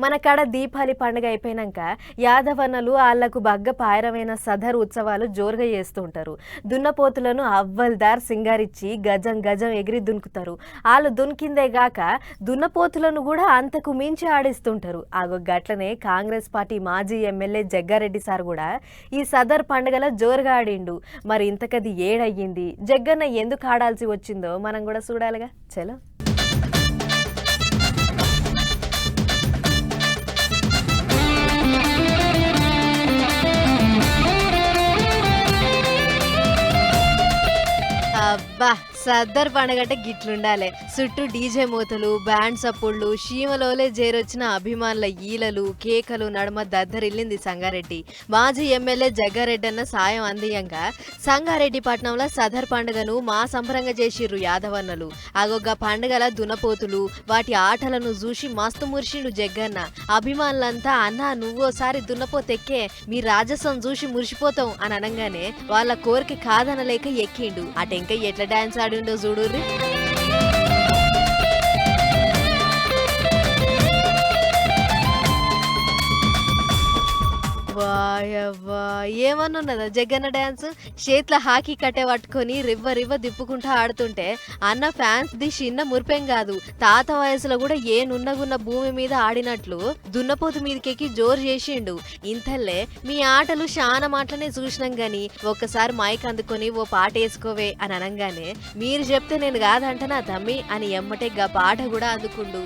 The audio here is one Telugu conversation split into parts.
మన కాడ దీపావళి పండుగ అయిపోయినాక యాదవన్నలు వాళ్లకు బగ్గ పాయరమైన సదర్ ఉత్సవాలు జోరుగా చేస్తుంటారు. దున్నపోతులను అవ్వల్దార్ సింగారిచ్చి గజం గజం ఎగిరి దునుకుతారు. వాళ్ళు దునికిందే గాక దున్నపోతులను కూడా అంతకు మించి ఆడిస్తుంటారు. ఆగో గట్లనే కాంగ్రెస్ పార్టీ మాజీ ఎమ్మెల్యే జగ్గారెడ్డి సార్ కూడా ఈ సదర్ పండుగల జోరుగా ఆడిండు. మరి ఇంతకది ఏడయ్యింది, జగ్గన్న ఎందుకు ఆడాల్సి వచ్చిందో మనం కూడా చూడాలిగా. చలో. అబ్బా, సద్దర్ పండగంటే గిట్లుండాలి. చుట్టూ డీజే మూతలు, బ్యాండ్ సప్పుళ్ళు, షీమలోలే చేరొచ్చిన అభిమానుల ఈలలు, కేకలు నడుమ దద్దరిల్లింది సంగారెడ్డి. మాజీ ఎమ్మెల్యే జగ్గారెడ్డి అన్న సాయం అందియంగా సంగారెడ్డి పట్నంలో సదర్ పండుగను మా సంబరంగా చేసిర్రు యాదవన్నలు. అగొగ్గ పండుగల దునపోతులు, వాటి ఆటలను చూసి మస్తు మురిసిండు జగ్గన్న. అభిమానులంతా అన్నా నువ్వోసారి దున్నపోతెక్కే మీ రాజసం చూసి మురిసిపోతాం అని అనగానే వాళ్ళ కోరిక కాదనలేక ఎక్కిండు. అటెంక ఎట్లా డాన్స్ ఆడిండో చూడుర్రి. వాయవ్వా, ఏమన్నున్నదా జగ్గన్న డ్యాన్స్. చేతిలో హాకీ కట్టే పట్టుకొని రివ్వ రివ్వ దిప్పుకుంటూ ఆడుతుంటే అన్న ఫ్యాన్స్ ది చిన్న మురిపేం కాదు, తాత వయసులో కూడా ఏ నున్నగున్న భూమి మీద ఆడినట్లు దున్నపోతు మీదకెక్కి జోరు చేసిండు. ఇంతల్లే మీ ఆటలు చాలా మాటలనే చూసినాం గాని ఒక్కసారి మైక్ అందుకొని ఓ పాట వేసుకోవే అని అనగానే మీరు చెప్తే నేను కాదంటనా తమ్మి అని ఎమ్మటే గా పాట కూడా అందుకుండు.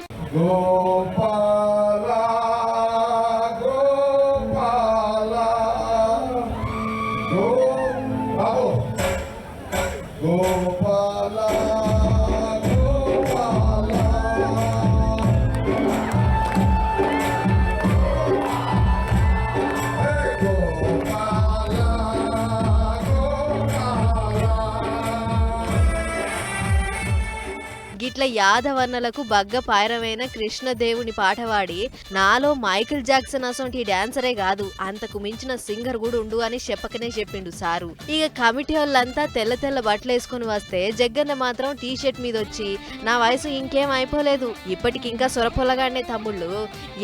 గిట్ల యాదవన్నలకు బగ్గ పాయరమైన కృష్ణదేవుని పాట పాడి నాలో మైకిల్ జాక్సన్ అసొంటి డాన్సరే కాదు అంతకు మించిన సింగర్ కూడా ఉండు అని చెప్పకనే చెప్పిండు సారు. ఇక కమిటీ వాళ్ళంతా తెల్ల తెల్ల బట్టలు వేసుకుని వస్తే జగ్గన్న మాత్రం టీ షర్ట్ మీద వచ్చి నా వయసు ఇంకేం అయిపోలేదు, ఇప్పటికి ఇంకా సొరపొల్లగానే తమ్ముళ్ళు,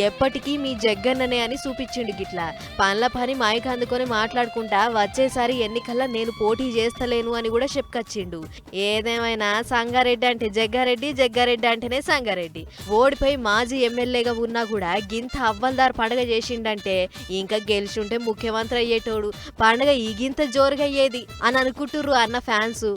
ఎప్పటికీ మీ జగ్గన్ననే అని చూపించిండు. గిట్ల పనుల పని మైక్ అందుకొని మాట్లాడుకుంటా వచ్చేసారి ఎన్నికల్లో నేను పోటీ చేస్తలేను అని కూడా చెప్పుకొచ్చిండు. ఏదేమైనా సంగారెడ్డి అంటే జగ్గారెడ్డి, జగ్గారెడ్డి అంటేనే సంగారెడ్డి. ఓడిపోయి మాజీ ఎమ్మెల్యేగా ఉన్నా కూడా గింత అవ్వల్దార్ పండుగ చేసిండంటే ఇంకా గెలిచుంటే ముఖ్యమంత్రి అయ్యేటోడు, పండుగ ఈ గింత జోరుగా అయ్యేది అని అనుకుంటుర్రు అన్న ఫ్యాన్స్.